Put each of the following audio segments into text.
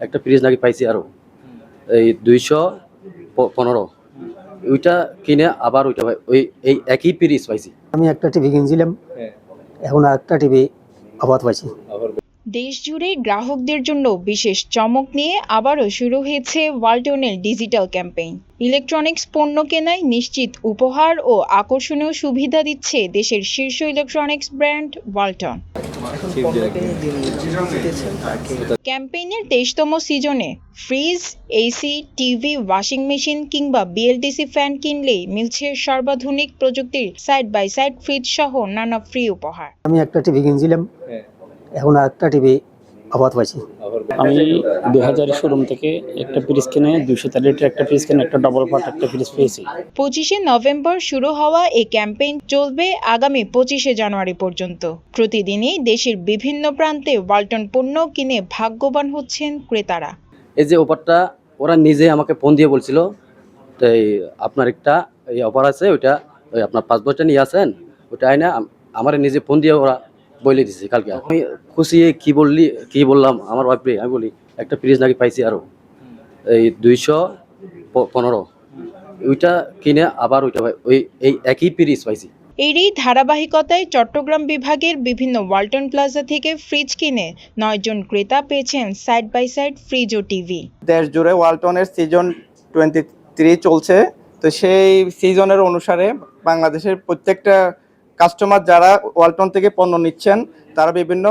একটা ফ্রিজ নাকি পাইছি আরো এই 215 ওইটা কিনে আবার ওইটা ওই এই একই ফ্রিজ পাইছি। আমি একটা টিভি কিনছিলাম, এখন আরেকটা টিভি আবার পাইছি। দেশজুড়ে গ্রাহকদের জন্য বিশেষ চমক নিয়ে আবারও শুরু হয়েছে ওয়ালটনের ডিজিটাল ক্যাম্পেইন। ইলেকট্রনিক্স পণ্য কেনায় নিশ্চিত উপহার ও আকর্ষণীয় সুবিধা দিচ্ছে দেশের শীর্ষ ইলেকট্রনিক্স ব্র্যান্ড ওয়ালটন। ক্যাম্পেইনের 23তম সিজনে fridge, AC, TV, washing machine কিংবা বিএলডিসি ফ্যান কিনলেই মিলছে সর্বাধুনিক প্রযুক্তির সাইড বাই সাইড ফ্রিজ সহ নানা ফ্রি উপহার। আমি একটা টিভি কিনছিলাম, এখন আরেকটা টিভি আবার পাইছি। আমি 2000 শোরুম থেকে একটা ফ্রিজ কিনে 200 লিটার একটা ফ্রিজ কিনে একটা ডবল পার্ট একটা ফ্রিজ পেয়েছি। 25শে নভেম্বর শুরু হওয়া এই ক্যাম্পেইন চলবে আগামী 25শে জানুয়ারি পর্যন্ত। প্রতিদিনই দেশের বিভিন্ন প্রান্তে ওয়ালটন পণ্য কিনে ভাগ্যবান হচ্ছেন ক্রেতারা। এই যে অফারটা ওরা নিজে আমাকে ফোন দিয়ে বলছিল, তো এই আপনার একটা এই অফার আছে, ওইটা ওই আপনার 5 বছর নিয়ে আসেন, ওইটা আইনা আমার নিজে ফোন দিয়ে ওরা বলে দিছে কালকে। আমি খুশি কি বললাম আমার ওয়াইফে, আমি বলি একটা ফ্রিজ নাকি পাইছি আরো এই 215 ওইটা কিনে আবার ওইটা ওই এই একই ফ্রিজ পাইছি। এরই ধারাবাহিকতায় চট্টগ্রাম বিভাগের বিভিন্ন ওয়ালটন প্লাজা থেকে ফ্রিজ কিনে 9 জন ক্রেতা পেয়েছেন সাইড বাই সাইড ফ্রিজ ও টিভি। দেশ জুড়ে ওয়ালটনের সিজন 23 চলছে, তো সেই সিজনের অনুসারে বাংলাদেশের প্রত্যেকটা কাস্টমার যারা ওয়ালটন থেকে পণ্য নিচ্ছেন তারা বিভিন্ন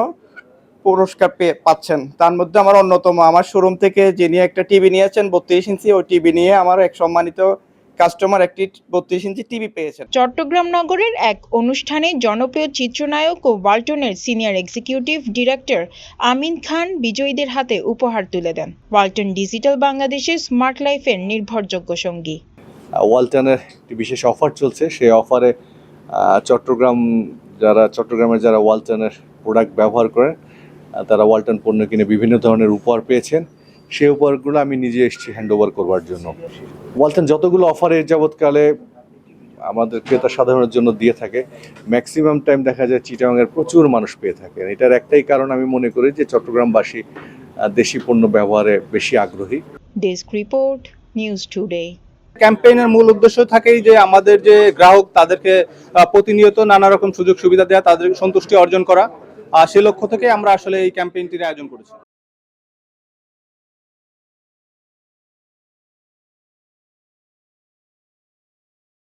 পুরস্কার পাচ্ছেন। তার মধ্যে আমার অন্যতম, আমার শোরুম থেকে যিনি একটা টিভি নিয়েছেন 32 ইঞ্চি, ওই টিভি নিয়ে আমার এক সম্মানিত কাস্টমার একটি 32 ইঞ্চি টিভি পেয়েছেন। চট্টগ্রাম নগরের এক অনুষ্ঠানে জনপ্রিয় চিত্রনায়ক ও ওয়ালটনের senior executive director Amin Khan বিজয়ীদের হাতে উপহার তুলে দেন। ওয়ালটন ডিজিটাল বাংলাদেশের স্মার্ট লাইফের নির্ভরযোগ্য সঙ্গী। ওয়ালটনের একটি বিশেষ অফার চলছে, সেই অফারে চট্টগ্রামের যারা ওয়ালটনের প্রোডাক্ট ব্যবহার করেন তারা ওয়ালটন পণ্য কিনে বিভিন্ন ধরনের উপহার পেয়েছেন। সেই উপহারগুলো আমি নিজে এসেছি হ্যান্ড ওভার করবার জন্য। ওয়ালটন যতগুলো অফার এর যাবৎকালে আমাদের ক্রেতা সাধারণের জন্য দিয়ে থাকে, ম্যাক্সিমাম টাইম দেখা যায় চিটাগাংয়ের প্রচুর মানুষ পেয়ে থাকেন। এটার একটাই কারণ আমি মনে করি যে চট্টগ্রামবাসী দেশি পণ্য ব্যবহারে বেশি আগ্রহী। Desk report, news today. ক্যাম্পেইনের মূল উদ্দেশ্য থাকেই যে আমাদের যে গ্রাহক তাদেরকে প্রতিনিয়ত নানা রকম সুযোগ সুবিধা দেওয়া, তাদের সন্তুষ্টি অর্জন করা। সে লক্ষ্য থেকে আমরা আসলে এই ক্যাম্পেইনটির আয়োজন করেছি।